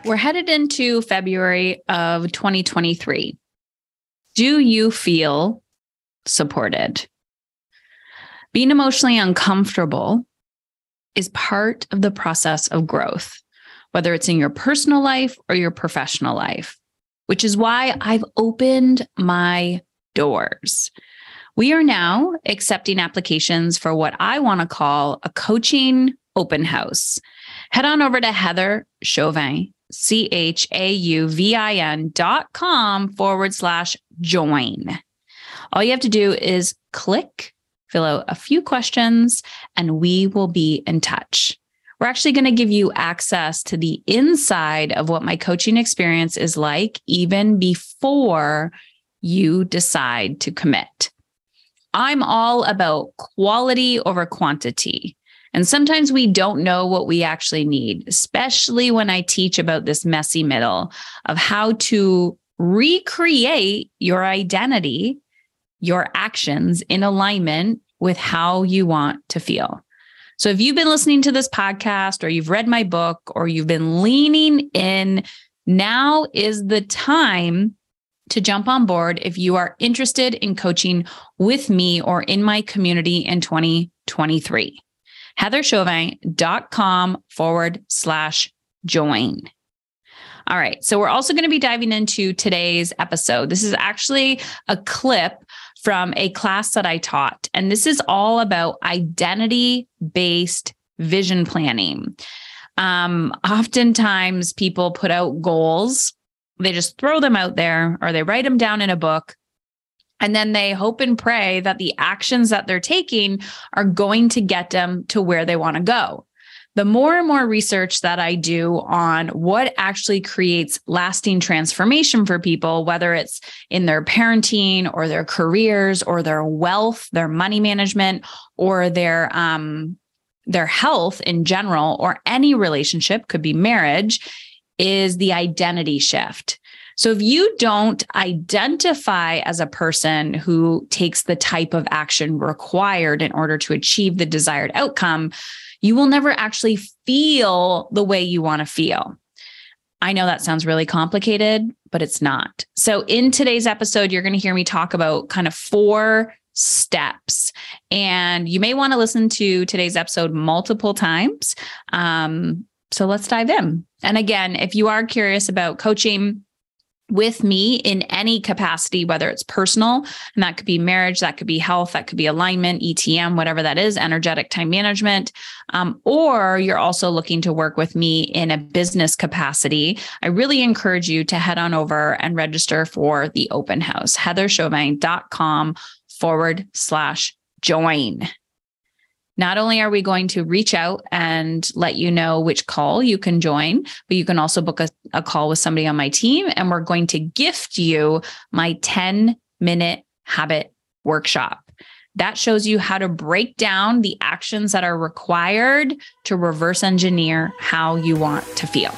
We're headed into February of 2023. Do you feel supported? Being emotionally uncomfortable is part of the process of growth, whether it's in your personal life or your professional life, which is why I've opened my doors. We are now accepting applications for what I want to call a coaching open house. Head on over to Heather Chauvin, CHAUVIN.com/join. All you have to do is click, fill out a few questions, and we will be in touch. We're actually going to give you access to the inside of what my coaching experience is like, even before you decide to commit. I'm all about quality over quantity. And sometimes we don't know what we actually need, especially when I teach about this messy middle of how to recreate your identity, your actions in alignment with how you want to feel. So if you've been listening to this podcast or you've read my book or you've been leaning in, now is the time to jump on board if you are interested in coaching with me or in my community in 2023. HeatherChauvin.com/join. All right. So we're also going to be diving into today's episode. This is actually a clip from a class that I taught, and this is all about identity-based vision planning. Oftentimes people put out goals. They just throw them out there or they write them down in a book. And then they hope and pray that the actions that they're taking are going to get them to where they want to go. The more and more research that I do on what actually creates lasting transformation for people, whether it's in their parenting or their careers or their wealth, their money management, or their health in general, or any relationship, could be marriage, is the identity shift. So if you don't identify as a person who takes the type of action required in order to achieve the desired outcome, you will never actually feel the way you want to feel. I know that sounds really complicated, but it's not. So in today's episode, you're going to hear me talk about kind of 4 steps. And you may want to listen to today's episode multiple times. So let's dive in. And again, if you are curious about coaching with me in any capacity, whether it's personal, and that could be marriage, that could be health, that could be alignment, ETM, whatever that is, energetic time management, or you're also looking to work with me in a business capacity, I really encourage you to head on over and register for the open house, HeatherChauvin.com/join. Not only are we going to reach out and let you know which call you can join, but you can also book a call with somebody on my team, and we're going to gift you my 10-minute habit workshop. That shows you how to break down the actions that are required to reverse engineer how you want to feel.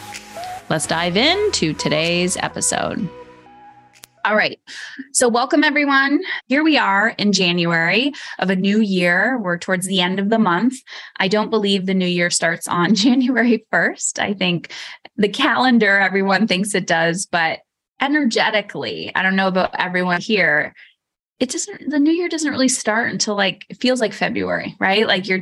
Let's dive into today's episode. All right. So welcome, everyone. Here we are in January of a new year. We're towards the end of the month. I don't believe the new year starts on January 1st. I think the calendar, everyone thinks it does, but energetically, I don't know about everyone here, the new year doesn't really start until it feels like February, right? Like you're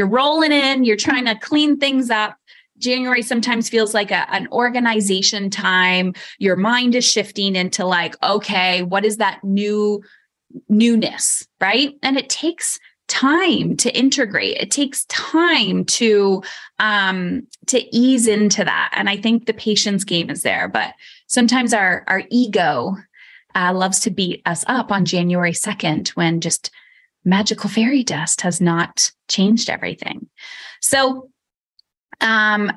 rolling in, you're trying to clean things up. January sometimes feels like an organization time. Your mind is shifting into okay, what is that newness, right? And it takes time to integrate. It takes time to ease into that. And I think the patience game is there. But sometimes our ego loves to beat us up on January 2nd when just magical fairy dust has not changed everything. So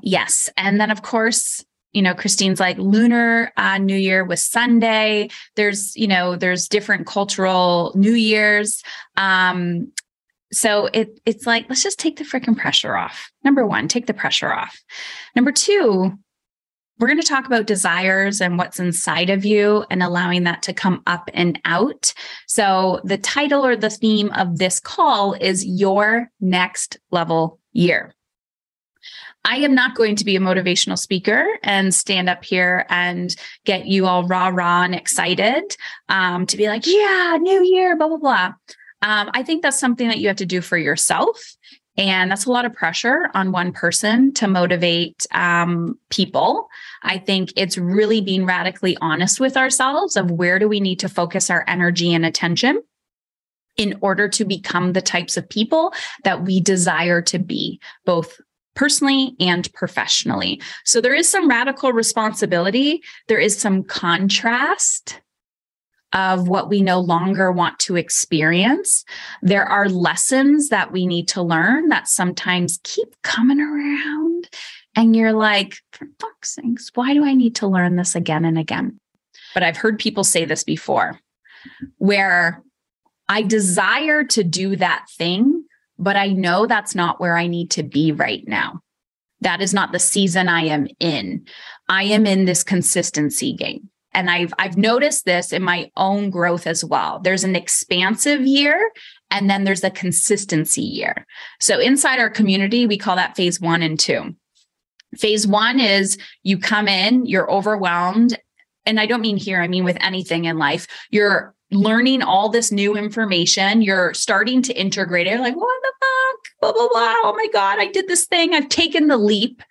yes. And then of course, Christine's like Lunar New Year was Sunday. There's different cultural New Years. So it's like, let's just take the freaking pressure off. Number 1, take the pressure off. Number 2, we're going to talk about desires and what's inside of you and allowing that to come up and out. So the title or the theme of this call is Your Next Level Year. I am not going to be a motivational speaker and stand up here and get you all rah and excited to be like, yeah, new year, blah, blah, blah. I think that's something that you have to do for yourself. And that's a lot of pressure on one person to motivate people. I think it's really being radically honest with ourselves of where do we need to focus our energy and attention in order to become the types of people that we desire to be, both personally and professionally. So there is some radical responsibility. There is some contrast of what we no longer want to experience. There are lessons that we need to learn that sometimes keep coming around. And you're like, for fuck's sakes, why do I need to learn this again and again? But I've heard people say this before, where I desire to do that thing, but I know that's not where I need to be right now. That is not the season I am in. I am in this consistency game. And I've noticed this in my own growth as well. There's an expansive year, and then there's a consistency year. So inside our community, we call that phase 1 and 2. Phase 1 is you come in, you're overwhelmed. And I don't mean here, I mean with anything in life. You're learning all this new information. You're starting to integrate it. You're like, what the fuck? Blah, blah, blah. Oh my God, I did this thing. I've taken the leap.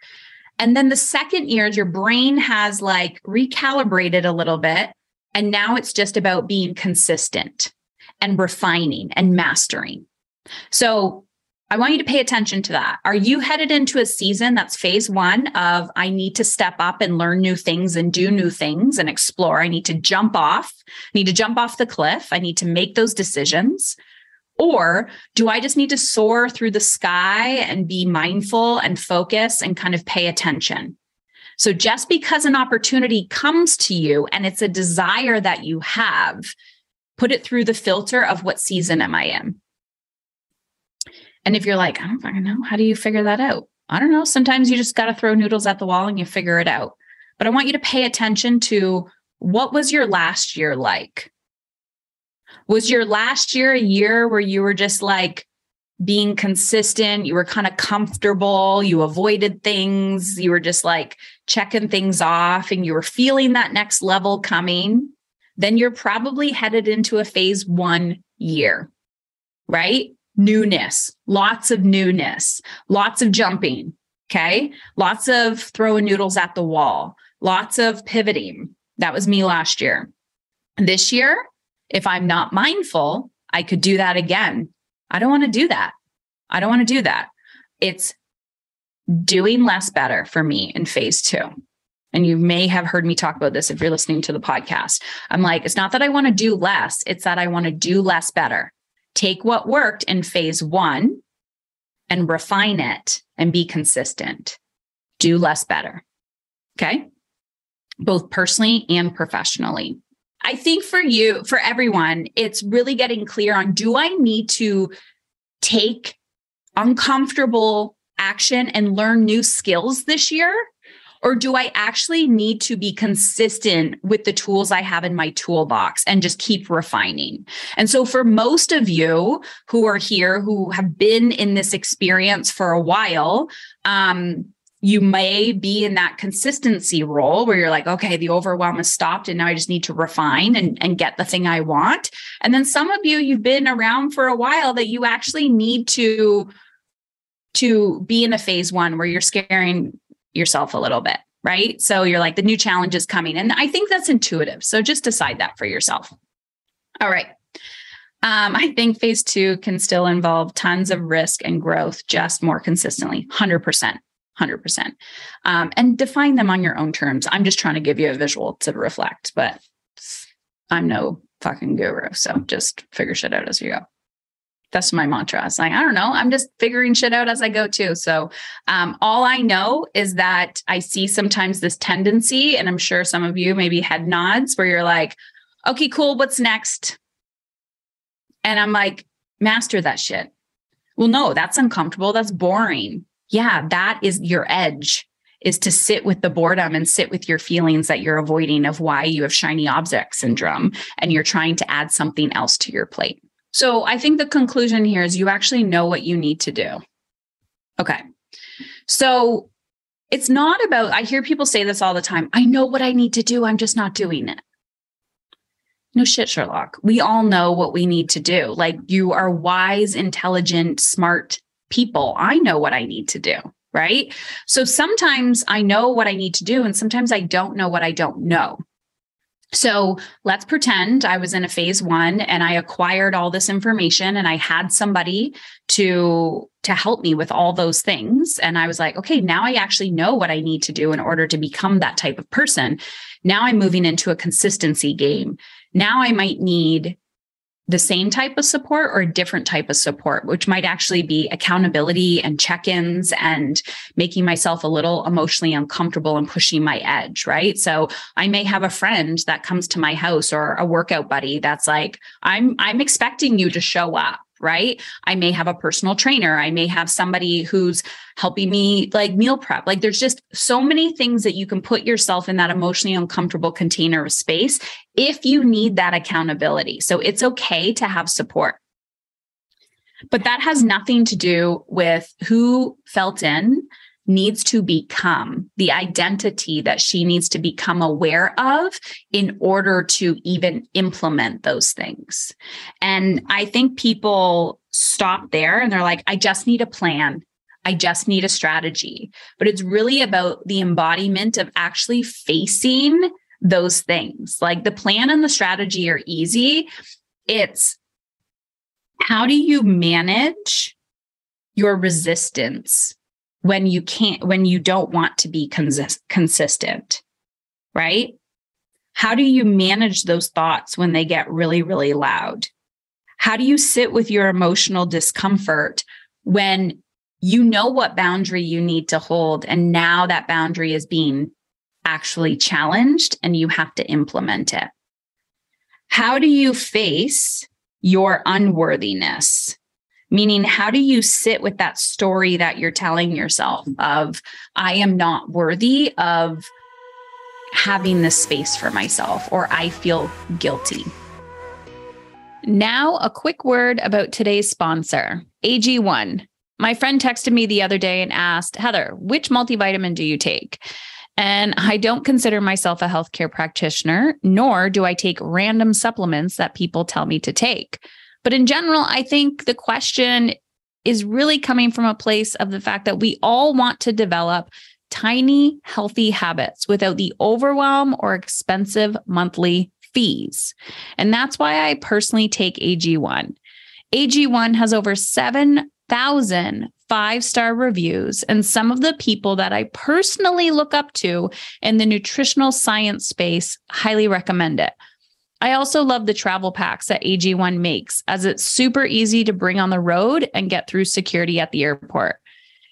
And then the second year, your brain has like recalibrated a little bit. And now it's just about being consistent and refining and mastering. So I want you to pay attention to that. Are you headed into a season that's phase 1 of I need to step up and learn new things and do new things and explore? I need to jump off the cliff. I need to make those decisions. Or do I just need to soar through the sky and be mindful and focus and kind of pay attention? So just because an opportunity comes to you and it's a desire that you have, put it through the filter of what season am I in? And if you're like, I don't fucking know, how do you figure that out? I don't know. Sometimes you just got to throw noodles at the wall and you figure it out. But I want you to pay attention to what was your last year like? Was your last year a year where you were just like being consistent? You were kind of comfortable. You avoided things. You were just like checking things off and you were feeling that next level coming. Then you're probably headed into a phase 1 year, right? Newness, lots of jumping. Okay. Lots of throwing noodles at the wall, lots of pivoting. That was me last year. This year, if I'm not mindful, I could do that again. I don't want to do that. It's doing less better for me in phase 2. And you may have heard me talk about this if you're listening to the podcast. I'm like, it's not that I want to do less. It's that I want to do less better. Take what worked in phase 1 and refine it and be consistent. Do less better. Okay. Both personally and professionally. I think for everyone, it's really getting clear on, do I need to take uncomfortable action and learn new skills this year? Or do I actually need to be consistent with the tools I have in my toolbox and just keep refining? And so for most of you who are here, who have been in this experience for a while, you may be in that consistency role where you're like, okay, the overwhelm has stopped and now I just need to refine and get the thing I want. And then some of you, you've been around for a while that you actually need to be in a phase 1 where you're scaring yourself a little bit, right? So you're like, the new challenge is coming. And I think that's intuitive. So just decide that for yourself. All right. I think phase 2 can still involve tons of risk and growth, just more consistently, 100%. And define them on your own terms. I'm just trying to give you a visual to reflect, but I'm no fucking guru. So just figure shit out as you go. That's my mantra. It's like, I don't know. I'm just figuring shit out as I go too. So all I know is that I see sometimes this tendency, and I'm sure some of you maybe head nods where you're like, okay, cool. What's next? And I'm like, master that shit. Well, no, that's uncomfortable. That's boring. Yeah, that is your edge, is to sit with the boredom and sit with your feelings that you're avoiding of why you have shiny object syndrome and you're trying to add something else to your plate. So I think the conclusion here is you actually know what you need to do. Okay. So it's not about, I hear people say this all the time. I know what I need to do. I'm just not doing it. No shit, Sherlock. We all know what we need to do. Like, you are wise, intelligent, smart people. I know what I need to do, right? So sometimes I know what I need to do, and sometimes I don't know what I don't know. So let's pretend I was in a phase 1 and I acquired all this information and I had somebody to help me with all those things. And I was like, okay, now I actually know what I need to do in order to become that type of person. Now I'm moving into a consistency game. Now I might need the same type of support or a different type of support, which might actually be accountability and check-ins and making myself a little emotionally uncomfortable and pushing my edge, right? So I may have a friend that comes to my house or a workout buddy that's like, I'm expecting you to show up, right? I may have a personal trainer. I may have somebody who's helping me like meal prep. Like, there's just so many things that you can put yourself in that emotionally uncomfortable container of space if you need that accountability. So it's okay to have support. But that has nothing to do with who Felton needs to become, the identity that she needs to become aware of in order to even implement those things. And I think people stop there and they're like, I just need a plan. I just need a strategy. But it's really about the embodiment of actually facing those things. Like, the plan and the strategy are easy. It's how do you manage your resistance when you don't want to be consistent, right? How do you manage those thoughts when they get really, really loud? How do you sit with your emotional discomfort when you know what boundary you need to hold, and now that boundary is being actually challenged and you have to implement it? How do you face your unworthiness? Meaning, how do you sit with that story that you're telling yourself of, I am not worthy of having this space for myself, or I feel guilty? Now, a quick word about today's sponsor, AG1. My friend texted me the other day and asked, Heather, which multivitamin do you take? And I don't consider myself a healthcare practitioner, nor do I take random supplements that people tell me to take. But in general, I think the question is really coming from a place of the fact that we all want to develop tiny, healthy habits without the overwhelm or expensive monthly fees. And that's why I personally take AG1. AG1 has over 7,000 5-star reviews, and some of the people that I personally look up to in the nutritional science space highly recommend it. I also love the travel packs that AG1 makes, as it's super easy to bring on the road and get through security at the airport.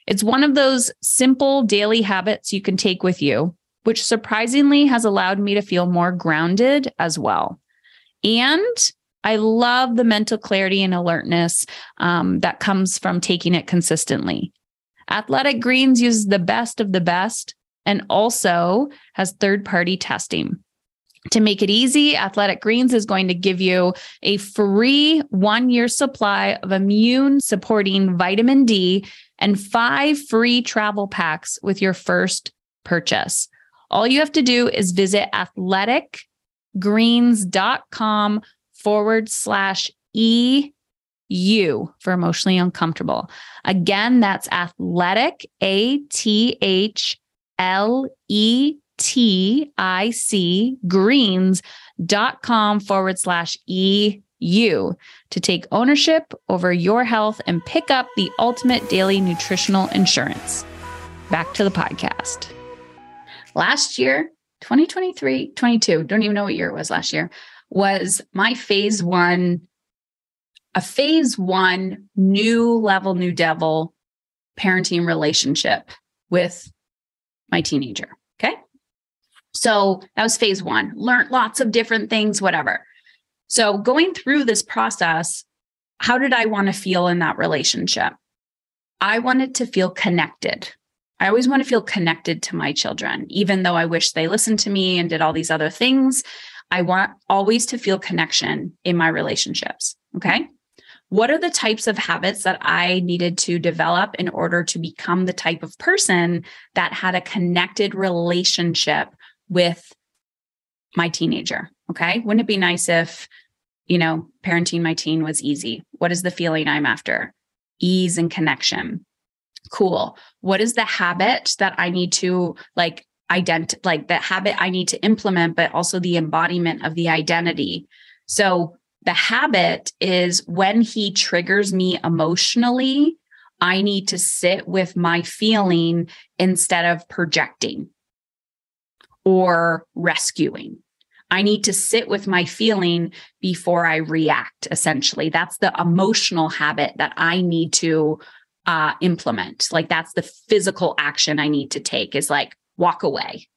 It's one of those simple daily habits you can take with you, which surprisingly has allowed me to feel more grounded as well. And I love the mental clarity and alertness that comes from taking it consistently. Athletic Greens uses the best of the best and also has third-party testing. To make it easy, Athletic Greens is going to give you a free 1-year supply of immune-supporting vitamin D and 5 free travel packs with your first purchase. All you have to do is visit athleticgreens.com/EU for emotionally uncomfortable. Again, that's athletic, ATHLETIC greens.com/EU to take ownership over your health and pick up the ultimate daily nutritional insurance. Back to the podcast. Last year, 2023, 22, don't even know what year it was last year, was my phase 1, a phase 1 new level, new devil parenting relationship with my teenager. Okay. So that was phase 1, learned lots of different things, whatever. So going through this process, how did I want to feel in that relationship? I wanted to feel connected. I always want to feel connected to my children, even though I wish they listened to me and did all these other things. I want always to feel connection in my relationships. Okay. What are the types of habits that I needed to develop in order to become the type of person that had a connected relationship with my teenager? Okay. Wouldn't it be nice if, parenting my teen was easy? What is the feeling I'm after? Ease and connection. Cool. What is the habit that I need to the habit I need to implement, but also the embodiment of the identity? So the habit is when he triggers me emotionally, I need to sit with my feeling instead of projecting or rescuing. I need to sit with my feeling before I react, essentially. That's the emotional habit that I need to implement. That's the physical action I need to take, is walk away.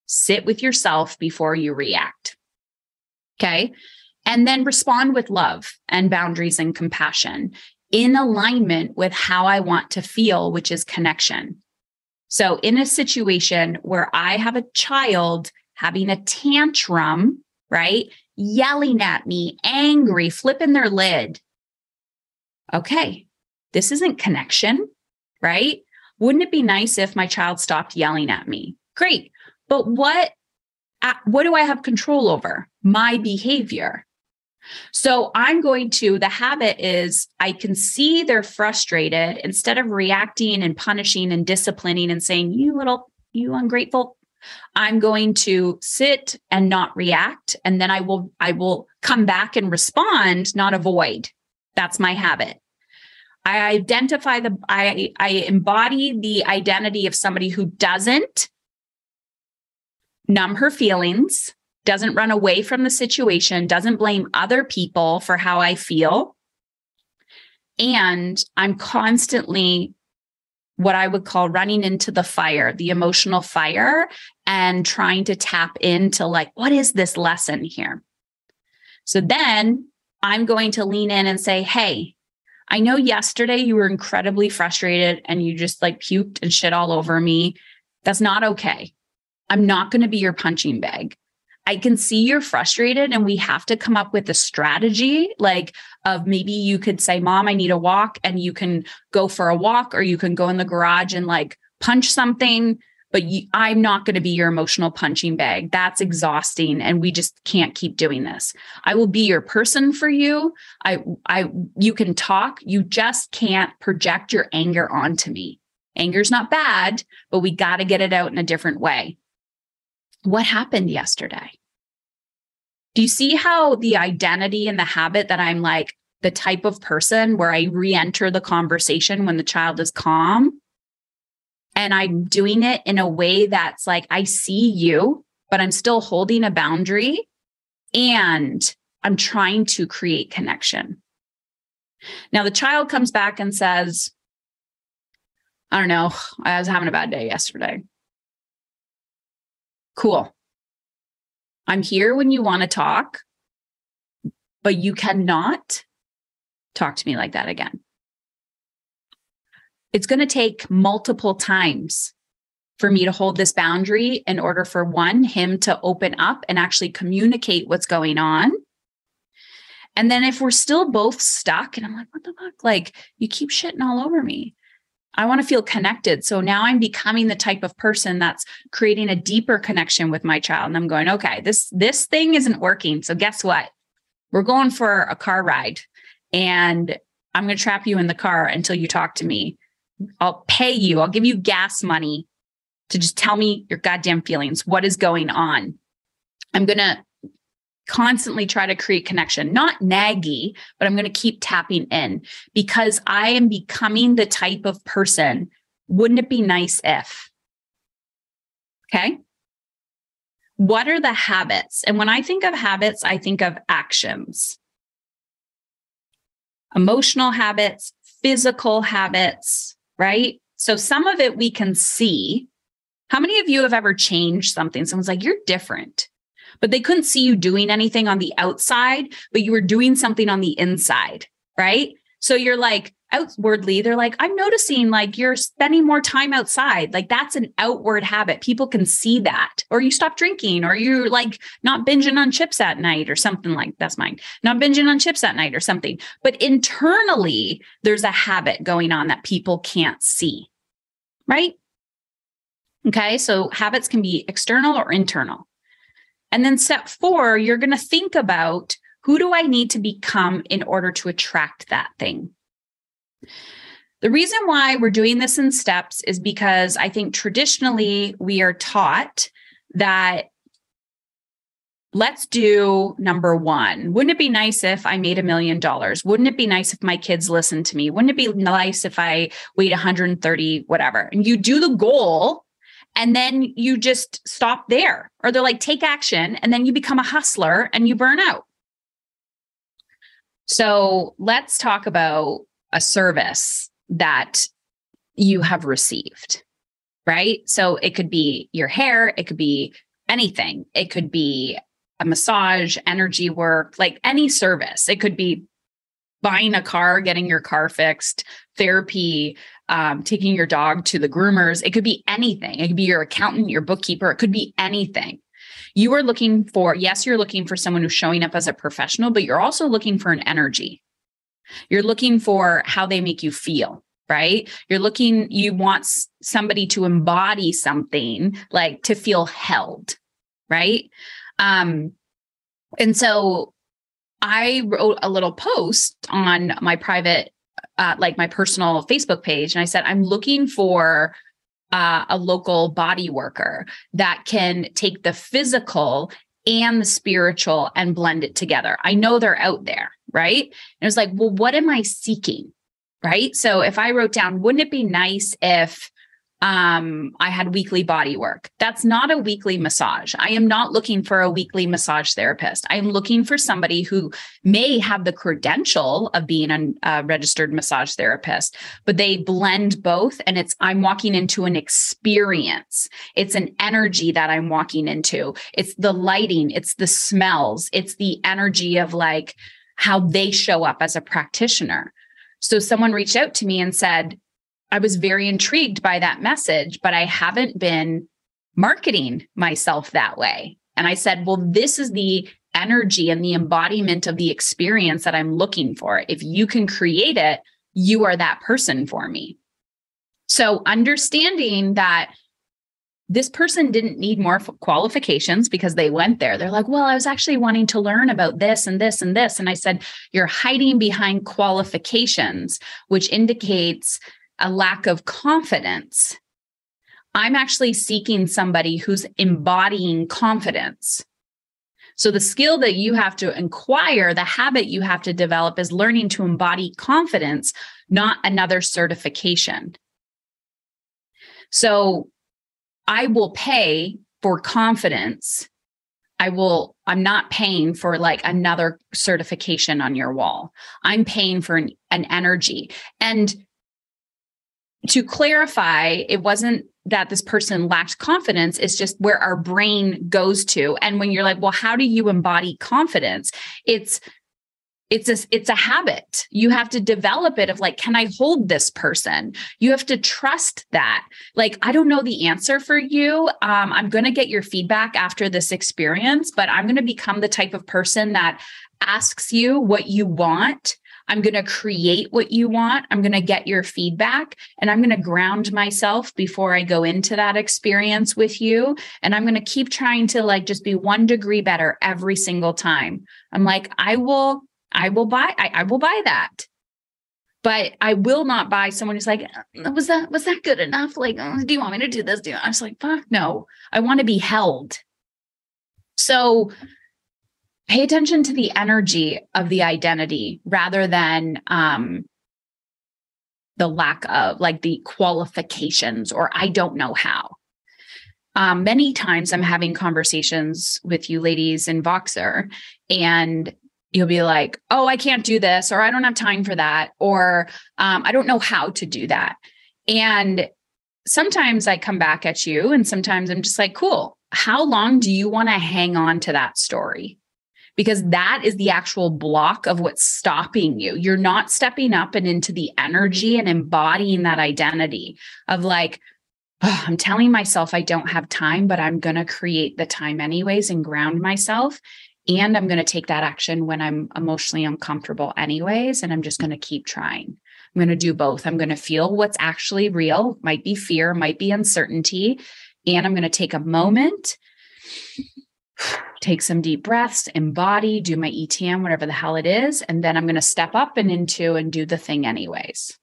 Sit with yourself before you react. Okay. And then respond with love and boundaries and compassion in alignment with how I want to feel, which is connection. So in a situation where I have a child having a tantrum, right? Yelling at me, angry, flipping their lid. Okay, this isn't connection, right? Wouldn't it be nice if my child stopped yelling at me? Great. But what do I have control over? My behavior. So the habit is I can see they're frustrated. Instead of reacting and punishing and disciplining and saying, you ungrateful, I'm going to sit and not react. And then I will come back and respond, not avoid. That's my habit. I embody the identity of somebody who doesn't numb her feelings, doesn't run away from the situation, doesn't blame other people for how I feel. And I'm constantly what I would call running into the fire, the emotional fire, and trying to tap into what is this lesson here? So then I'm going to lean in and say, hey, I know yesterday you were incredibly frustrated and you just puked and shit all over me. That's not okay. I'm not going to be your punching bag. I can see you're frustrated and we have to come up with a strategy of maybe you could say, Mom, I need a walk, and you can go for a walk, or you can go in the garage and punch something, but I'm not going to be your emotional punching bag. That's exhausting. And we just can't keep doing this. I will be your person for you. You can talk. You just can't project your anger onto me. Anger's not bad, but we got to get it out in a different way. What happened yesterday? Do you see how the identity and the habit that I'm the type of person where I re-enter the conversation when the child is calm, and I'm doing it in a way that's I see you, but I'm still holding a boundary and I'm trying to create connection. Now the child comes back and says, I don't know, I was having a bad day yesterday. Cool. I'm here when you want to talk, but you cannot talk to me like that again. It's going to take multiple times for me to hold this boundary in order for him to open up and actually communicate what's going on. And then if we're still both stuck and I'm what the fuck? You keep shitting all over me. I want to feel connected. So now I'm becoming the type of person that's creating a deeper connection with my child. And I'm going, okay, this thing isn't working. So guess what? We're going for a car ride and I'm going to trap you in the car until you talk to me. I'll pay you. I'll give you gas money to just tell me your goddamn feelings. What is going on? I'm going to constantly try to create connection, not naggy, but I'm going to keep tapping in because I am becoming the type of person. Wouldn't it be nice if? Okay. What are the habits? And when I think of habits, I think of actions, emotional habits, physical habits, right? So some of it we can see. How many of you have ever changed something? Someone's you're different. But they couldn't see you doing anything on the outside, but you were doing something on the inside, right? So you're like outwardly, they're like, I'm noticing like you're spending more time outside. Like that's an outward habit. People can see that. Or you stop drinking, or you're like not binging on chips at night or something like that's mine. Not binging on chips at night or something. But internally, there's a habit going on that people can't see. Right? Okay. So habits can be external or internal. And then step 4, you're going to think about, who do I need to become in order to attract that thing? The reason why we're doing this in steps is because I think traditionally we are taught that let's do number 1. Wouldn't it be nice if I made $1 million? Wouldn't it be nice if my kids listened to me? Wouldn't it be nice if I weighed 130, whatever? And you do the goal and then you just stop there. Or they're like, take action. And then you become a hustler and you burn out. So let's talk about a service that you have received, right? So it could be your hair, it could be anything. It could be a massage, energy work, like any service. It could be buying a car, getting your car fixed, therapy, taking your dog to the groomers. It could be anything. It could be your accountant, your bookkeeper. It could be anything. You are looking for, yes, you're looking for someone who's showing up as a professional, but you're also looking for an energy. You're looking for how they make you feel, right? You want somebody to embody something, like to feel held, right? And so I wrote a little post on my private, my personal Facebook page. And I said, I'm looking for a local body worker that can take the physical and the spiritual and blend it together. I know they're out there, right? And it was like, well, what am I seeking? Right? So if I wrote down, wouldn't it be nice if I had weekly body work? That's not a weekly massage. I am not looking for a weekly massage therapist. I'm looking for somebody who may have the credential of being a registered massage therapist, but they blend both. And I'm walking into an experience. It's an energy that I'm walking into. It's the lighting. It's the smells. It's the energy of like how they show up as a practitioner. So someone reached out to me and said, I was very intrigued by that message, but I haven't been marketing myself that way. And I said, well, this is the energy and the embodiment of the experience that I'm looking for. If you can create it, you are that person for me. So understanding that this person didn't need more qualifications because they went there. They're like, well, I was actually wanting to learn about this and this and this. And I said, you're hiding behind qualifications, which indicates a lack of confidence. I'm actually seeking somebody who's embodying confidence. So the skill that you have to acquire, the habit you have to develop is learning to embody confidence, not another certification. So I will pay for confidence. I'm not paying for like another certification on your wall. I'm paying for an energy. And to clarify, it wasn't that this person lacked confidence. It's just where our brain goes to. And when you're like, well, how do you embody confidence? It's a habit. You have to develop it of like, can I hold this person? You have to trust that. Like, I don't know the answer for you. I'm going to get your feedback after this experience, but I'm going to become the type of person that asks you what you want. I'm going to create what you want. I'm going to get your feedback, and I'm going to ground myself before I go into that experience with you. And I'm going to keep trying to like just be 1 degree better every single time. I'm like, I will buy that. But I will not buy someone who's like, was that good enough? Like, do you want me to do this? I was like, fuck no, I want to be held. So pay attention to the energy of the identity rather than the lack of like the qualifications or I don't know how. Many times I'm having conversations with you ladies in Voxer, and you'll be like, oh, I can't do this, or I don't have time for that, or I don't know how to do that. And sometimes I come back at you, and sometimes I'm just like, cool, how long do you want to hang on to that story? because that is the actual block of what's stopping you. You're not stepping up and into the energy and embodying that identity of like, oh, I'm telling myself I don't have time, but I'm going to create the time anyways and ground myself. And I'm going to take that action when I'm emotionally uncomfortable anyways. And I'm just going to keep trying. I'm going to do both. I'm going to feel what's actually real, might be fear, might be uncertainty. And I'm going to take a moment, take some deep breaths, embody, do my ETM, whatever the hell it is. And then I'm going to step up and do the thing anyways.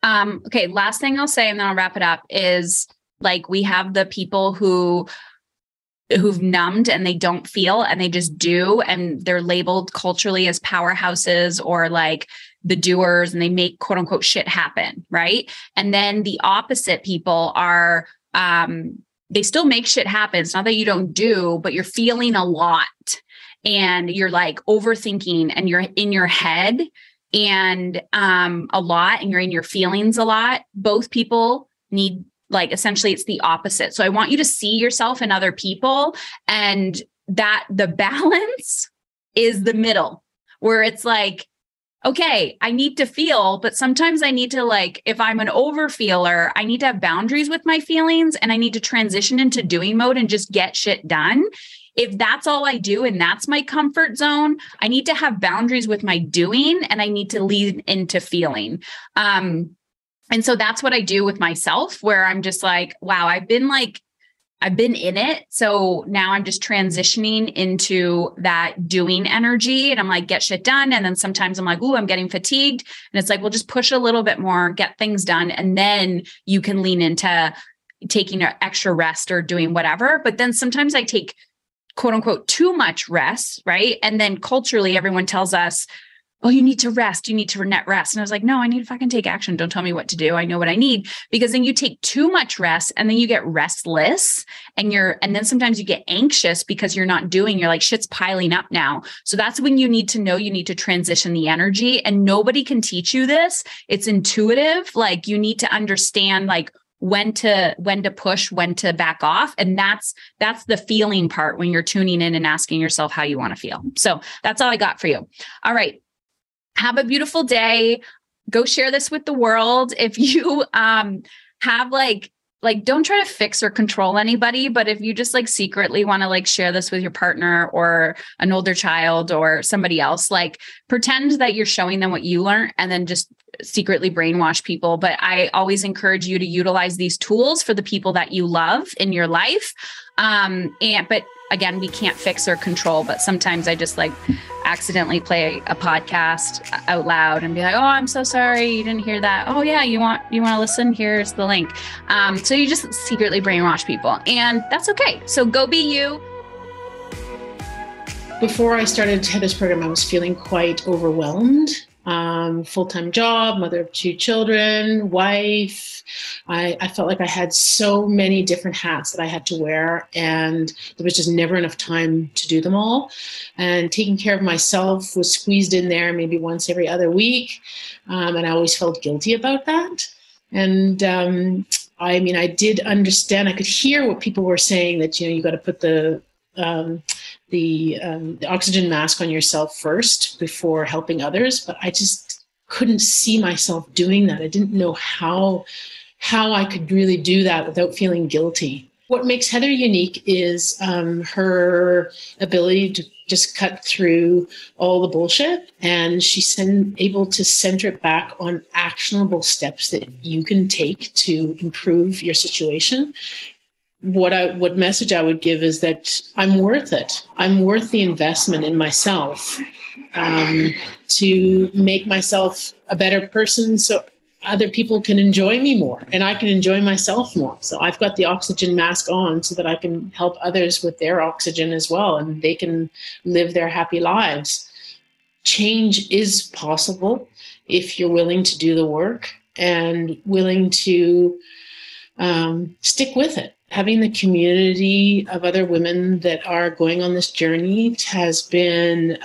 Okay. Last thing I'll say, and then I'll wrap it up, is like, we have the people who've numbed and they don't feel and they just do, and they're labeled culturally as powerhouses or like the doers, and they make quote unquote shit happen. Right. And then the opposite people are, they still make shit happen. It's not that you don't do, but you're feeling a lot and you're like overthinking and you're in your head and a lot, and you're in your feelings a lot. Both people need, like, essentially it's the opposite. So I want you to see yourself in other people, and that the balance is the middle, where it's like, okay, I need to feel, but sometimes I need to, like, if I'm an overfeeler, I need to have boundaries with my feelings, and I need to transition into doing mode and just get shit done. If that's all I do and that's my comfort zone, I need to have boundaries with my doing, and I need to lead into feeling. And so that's what I do with myself, where I'm just like, wow, I've been in it. So now I'm just transitioning into that doing energy, and I'm like, get shit done. And then sometimes I'm like, ooh, I'm getting fatigued. And it's like, well, just push a little bit more, get things done. And then you can lean into taking an extra rest or doing whatever. But then sometimes I take quote unquote too much rest, right? And then culturally, everyone tells us, oh, you need to rest. You need to net rest. And I was like, no, I need to fucking take action. Don't tell me what to do. I know what I need. Because then you take too much rest and then you get restless, and then sometimes you get anxious because you're not doing, you're like, shit's piling up now. So that's when you need to know you need to transition the energy, and nobody can teach you this. It's intuitive. Like, you need to understand, like, when to push, when to back off. And that's the feeling part, when you're tuning in and asking yourself how you want to feel. So that's all I got for you. All right. Have a beautiful day. Go share this with the world. If you have like don't try to fix or control anybody, but if you just like secretly want to like share this with your partner or an older child or somebody else, like pretend that you're showing them what you learned and then just secretly brainwash people. But I always encourage you to utilize these tools for the people that you love in your life. But again, we can't fix or control, but sometimes I just like accidentally play a podcast out loud and be like, oh, I'm so sorry you didn't hear that. Oh yeah, you want to listen? Here's the link. So you just secretly brainwash people, and that's okay. So go be you. Before I started this program, I was feeling quite overwhelmed. Full-time job, mother of 2 children, wife. I felt like I had so many different hats that I had to wear, and there was just never enough time to do them all. And taking care of myself was squeezed in there maybe once every other week. And I always felt guilty about that. And I did understand, I could hear what people were saying, that, you got to put the oxygen mask on yourself first before helping others. But I just couldn't see myself doing that. I didn't know how I could really do that without feeling guilty. What makes Heather unique is her ability to just cut through all the bullshit, and she's able to center it back on actionable steps that you can take to improve your situation. What message I would give is that I'm worth it. I'm worth the investment in myself to make myself a better person so other people can enjoy me more and I can enjoy myself more. So I've got the oxygen mask on so that I can help others with their oxygen as well, and they can live their happy lives. Change is possible if you're willing to do the work and willing to stick with it. Having the community of other women that are going on this journey has been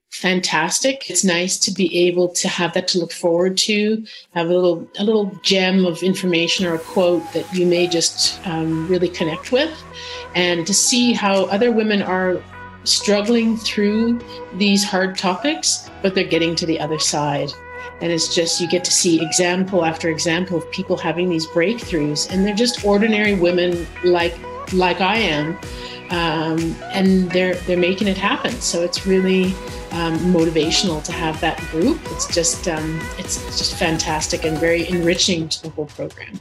fantastic. It's nice to be able to have that to look forward to, have a little gem of information or a quote that you may just really connect with, and to see how other women are struggling through these hard topics, but they're getting to the other side. And it's just, you get to see example after example of people having these breakthroughs, and they're just ordinary women like I am, and they're making it happen. So it's really motivational to have that group. It's just fantastic and very enriching to the whole program.